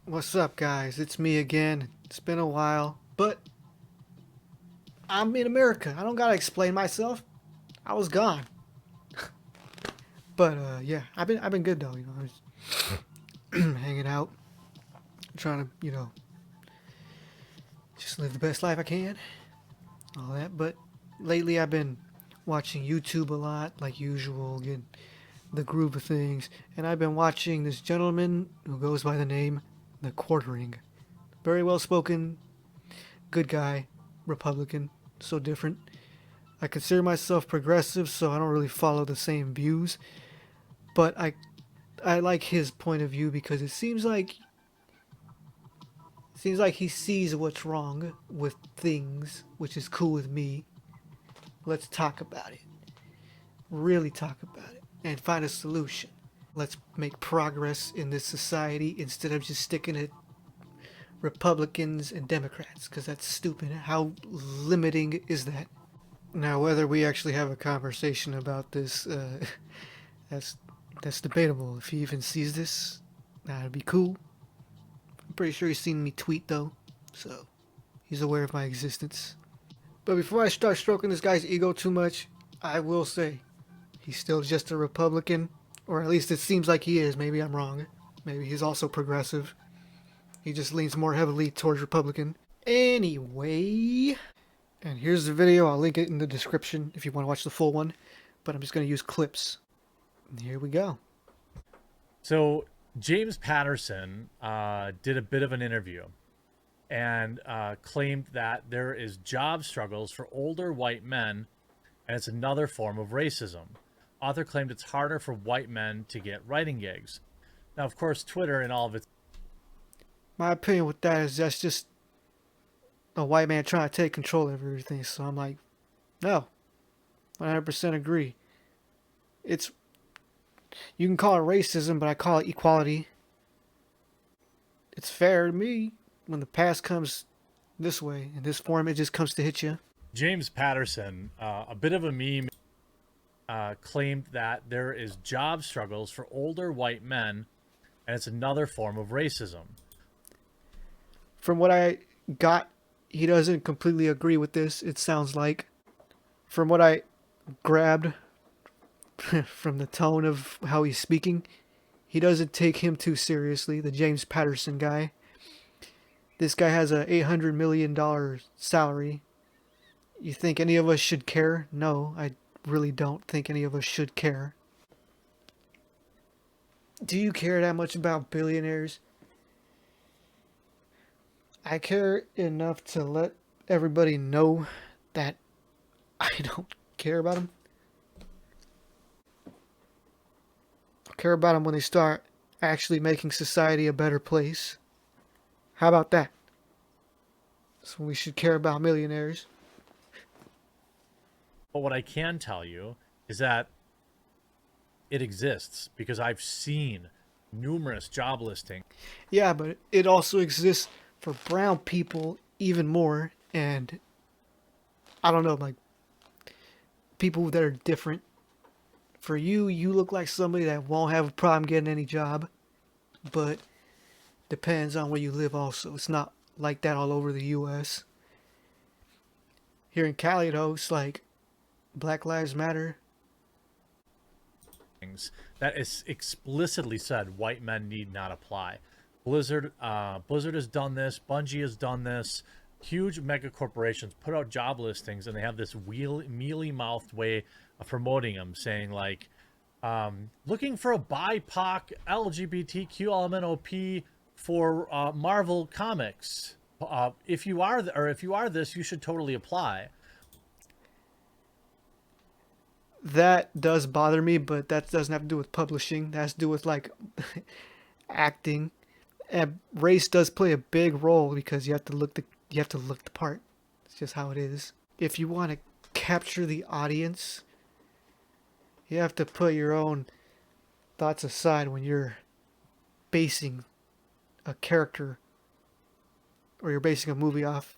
What's up, guys? It's me again. It's been a while, but I'm in America. I don't gotta explain myself. I was gone, but yeah, I've been good though. I was hanging out, trying to just live the best life I can, all that. But lately, I've been watching YouTube a lot, like usual, getting the groove of things, and I've been watching this gentleman who goes by the name TheQuartering. Very well spoken, good guy, Republican, so different. I consider myself progressive, so I don't really follow the same views, but I like his point of view because it seems like he sees what's wrong with things, which is cool with me. Let's talk about it. Really talk about it and find a solution. Let's make progress in this society instead of just sticking to Republicans and Democrats because that's stupid. How limiting is that? Now, whether we actually have a conversation about this, that's that's debatable. If he even sees this, that'd be cool. I'm pretty sure he's seen me tweet though, so he's aware of my existence. But before I start stroking this guy's ego too much, I will say he's still just a Republican, or at least it seems like he is. Maybe I'm wrong. Maybe he's also progressive. He just leans more heavily towards Republican. Anyway, and here's the video. I'll link it in the description if you want to watch the full one, but I'm just going to use clips. Here we go. So James Patterson did a bit of an interview and claimed that there is job struggles for older white men, and it's another form of racism. Author claimed it's harder for white men to get writing gigs. Now, of course, Twitter and all of its My opinion with that is that's just a white man trying to take control of everything. So I'm like, no, 100% agree. It's You can call it racism, but I call it equality. It's fair to me when the past comes this way in this form. It just comes to hit you. James Patterson, a bit of a meme, claimed that there is job struggles for older white men, and it's another form of racism. From what I got, he doesn't completely agree with this. It sounds like, from what I grabbed from the tone of how he's speaking, he doesn't take him too seriously, the James Patterson guy. This guy has a $800 million salary. You think any of us should care? No, I really don't think any of us should care. Do you care that much about billionaires? I care enough to let everybody know that I don't care about them. I care about them when they start actually making society a better place. How about that? So we should care about millionaires. But what I can tell you is that it exists because I've seen numerous job listings. Yeah, but it also exists for brown people even more, and I don't know, like people that are different. For you, you look like somebody that won't have a problem getting any job, but depends on where you live also. It's not like that all over the US. Here in Cali though, it's like Black Lives Matter. That is explicitly said white men need not apply. Blizzard has done this. Bungie has done this. Huge mega corporations put out job listings, and they have this mealy-mouthed way of promoting them, saying like, looking for a BIPOC LGBTQ LMNOP for Marvel Comics. If you are this, you should totally apply. That does bother me, but that doesn't have to do with publishing. That has to do with like acting. And race does play a big role because you have to look the part. It's just how it is. If you want to capture the audience, you have to put your own thoughts aside when you're basing a character or you're basing a movie off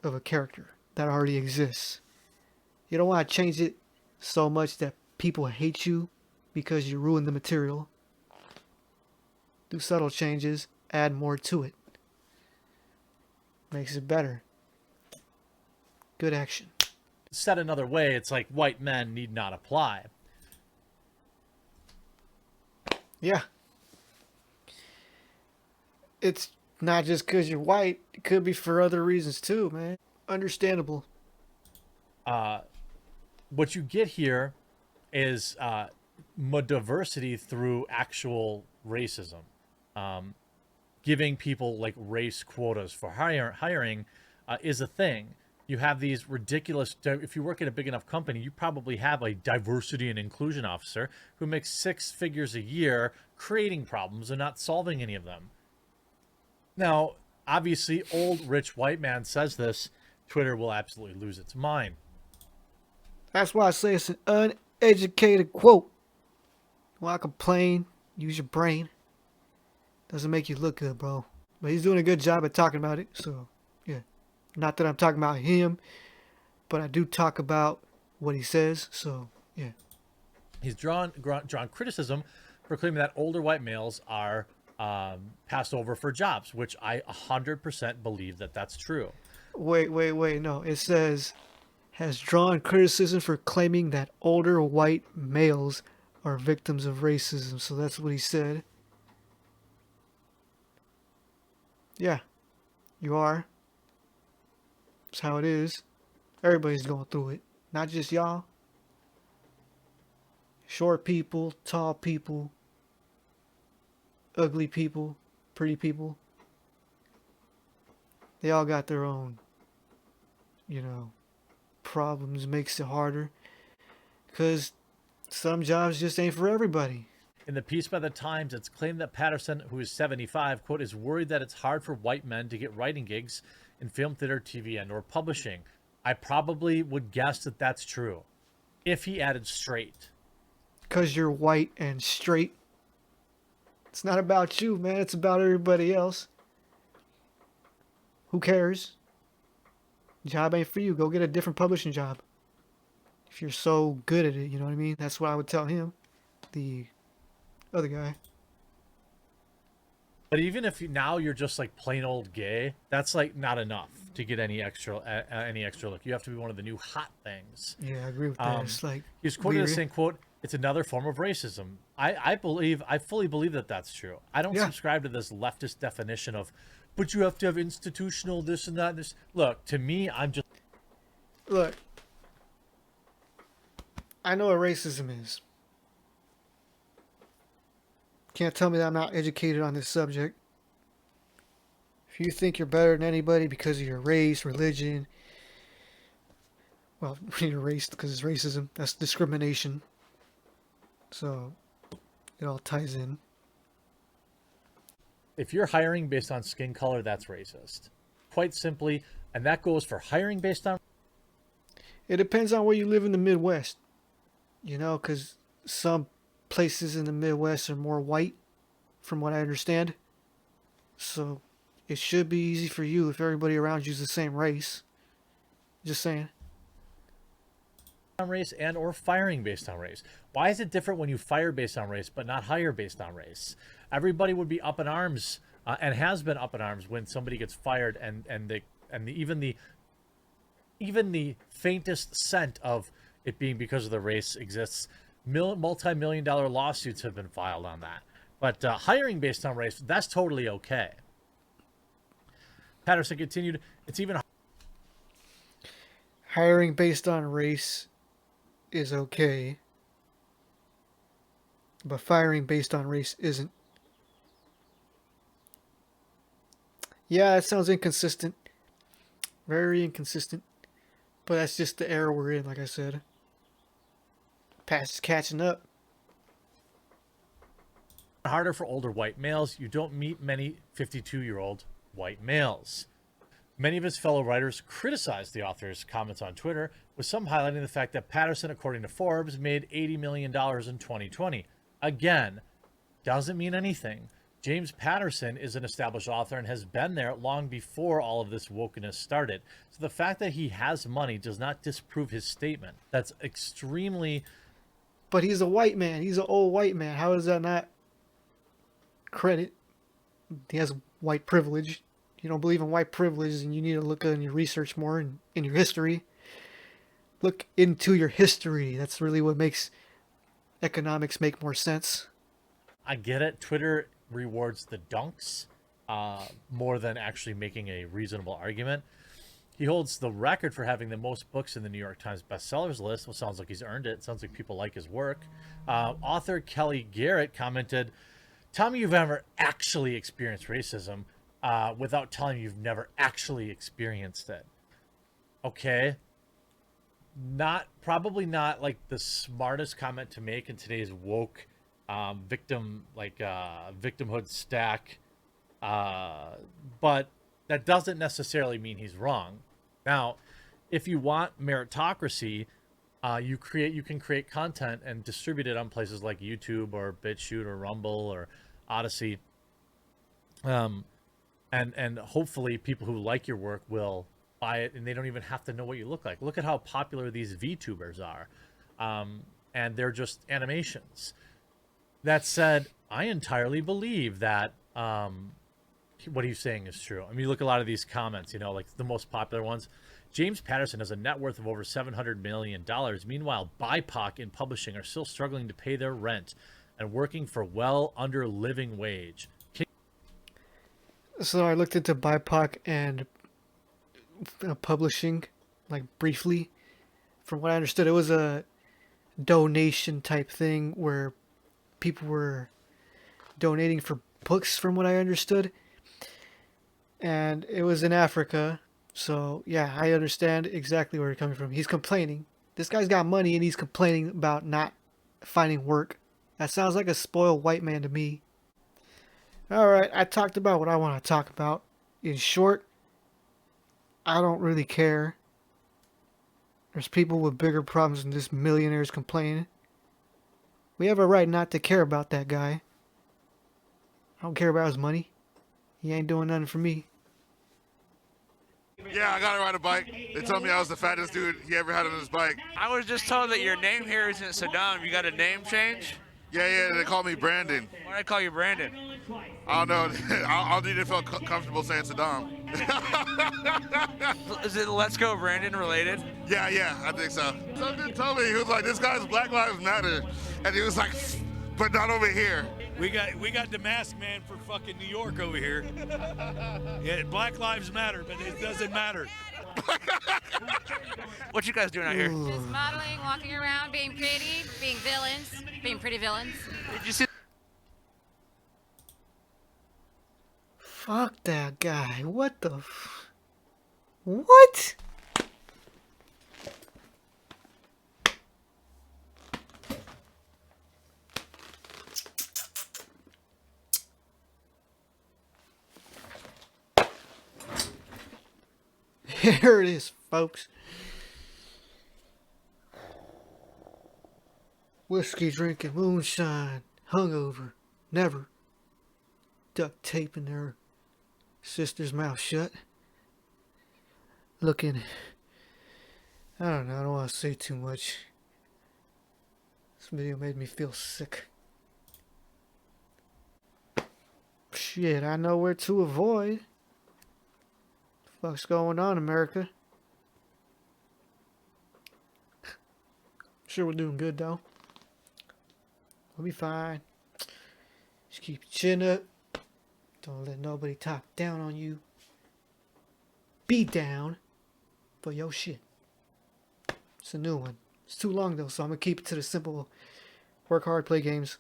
of a character that already exists. You don't want to change it so much that people hate you because you ruined the material. Do subtle changes. add more to it. Makes it better. Good action. Said another way, it's like white men need not apply. Yeah. It's not just because you're white. It could be for other reasons too, man. Understandable. What you get here is diversity through actual racism. Giving people like race quotas for hiring is a thing. You have these ridiculous, if you work at a big enough company, you probably have a diversity and inclusion officer who makes 6 figures a year creating problems and not solving any of them. Now, obviously, old rich white man says this, Twitter will absolutely lose its mind. That's why I say it's an uneducated quote. When I complain, use your brain. Doesn't make you look good, bro. But he's doing a good job at talking about it, so yeah. Not that I'm talking about him, but I do talk about what he says, so yeah. He's drawn criticism for claiming that older white males are passed over for jobs, which I 100% believe that that's true. Wait, no. It says, has drawn criticism for claiming that older white males are victims of racism. So that's what he said. Yeah, you are. That's how it is. Everybody's going through it. Not just y'all. Short people, tall people, ugly people, pretty people. They all got their own, problems. Makes it harder. Because some jobs just ain't for everybody. In the piece by the Times, it's claimed that Patterson, who is 75, quote, is worried that it's hard for white men to get writing gigs in film, theater, TV, and or publishing. I probably would guess that that's true. If he added straight. Because you're white and straight. It's not about you, man. It's about everybody else. Who cares? Job ain't for you. Go get a different publishing job. If you're so good at it, you know what I mean? That's what I would tell him. The other guy. But even if now you're just like plain old gay, that's like not enough to get any extra look. You have to be one of the new hot things. Yeah, I agree with that. It's like he's quoted weird. as saying, quote, it's another form of racism. I fully believe that that's true. I don't subscribe to this leftist definition of, but you have to have institutional this and that. And this. Look, to me, Look, I know what racism is. Can't tell me that I'm not educated on this subject. If you think you're better than anybody because of your race, religion, well, your race, because it's racism, that's discrimination. So, it all ties in. if you're hiring based on skin color, that's racist. Quite simply, and that goes for hiring based on. It depends on where you live in the Midwest. Because some places in the Midwest are more white, from what I understand. So it should be easy for you if everybody around you is the same race. Just saying. Race and or firing based on race. Why is it different when you fire based on race but not hire based on race? Everybody would be up in arms and has been up in arms when somebody gets fired and even the faintest scent of it being because of the race exists. Multi-million-dollar lawsuits have been filed on that. But hiring based on race, that's totally okay. Patterson continued, it's even Hiring based on race is okay, but firing based on race isn't. Yeah, that sounds inconsistent. Very inconsistent. But that's just the era we're in, like I said. Past is catching up. harder for older white males. You don't meet many 52-year-old white males. Many of his fellow writers criticized the author's comments on Twitter, with some highlighting the fact that Patterson, according to Forbes, made $80 million in 2020. Again, doesn't mean anything. James Patterson is an established author and has been there long before all of this wokeness started. So the fact that he has money does not disprove his statement. That's extremely... But he's a white man. He's an old white man. How is that not credit? He has white privilege. You don't believe in white privilege, and you need to look in your research more and in your history. Look into your history. That's really what makes economics make more sense. I get it. Twitter rewards the dunks more than actually making a reasonable argument. He holds the record for having the most books in the New York Times bestsellers list. Well, sounds like he's earned it. Sounds like people like his work. Author Kelly Garrett commented, "Tell me you've ever actually experienced racism without telling me you've never actually experienced it." Okay, probably not like the smartest comment to make in today's woke victimhood stack, but that doesn't necessarily mean he's wrong. Now, if you want meritocracy, you can create content and distribute it on places like YouTube or BitChute or Rumble or Odyssey, and hopefully people who like your work will buy it, and they don't even have to know what you look like. Look at how popular these VTubers are, and they're just animations. That said, I entirely believe that what he's saying is true. I mean, you look at a lot of these comments, like the most popular ones. James Patterson has a net worth of over $700 million. Meanwhile, BIPOC in publishing are still struggling to pay their rent and working for well under living wage. So I looked into BIPOC and publishing, like briefly. From what I understood, it was a donation type thing where people were donating for books, from what I understood. And it was in Africa. So, yeah, I understand exactly where you're coming from. He's complaining. This guy's got money and he's complaining about not finding work. That sounds like a spoiled white man to me. Alright, I talked about what I want to talk about. In short, I don't really care. There's people with bigger problems than this millionaires complaining. We have a right not to care about that guy. I don't care about his money. He ain't doing nothing for me. Yeah, I gotta ride a bike. They told me I was the fattest dude he ever had on his bike. I was just told that your name here isn't Saddam. You got a name change? Yeah, they call me Brandon. Why do I call you Brandon? I don't know. I'll need to feel comfortable saying Saddam. Is it Let's Go Brandon related? Yeah, I think so. Something told me, he was like, this guy's Black Lives Matter. And he was like, but not over here. We got the mask man for fucking New York over here. Yeah, Black Lives Matter, but it doesn't matter. What you guys doing out here? Just modeling, walking around, being pretty, being villains, being pretty villains. Did you see? Fuck that guy. What the What? Here it is, folks. Whiskey drinking, moonshine, hungover, never duct taping their sister's mouth shut. Looking, I don't know, I don't want to say too much. This video made me feel sick. Shit, I know where to avoid. What's going on, America? Sure, we're doing good though. We'll be fine. Just keep your chin up. Don't let nobody talk down on you. Be down for your shit. It's a new one. It's too long though, so I'm gonna keep it to the simple. Work hard, play games.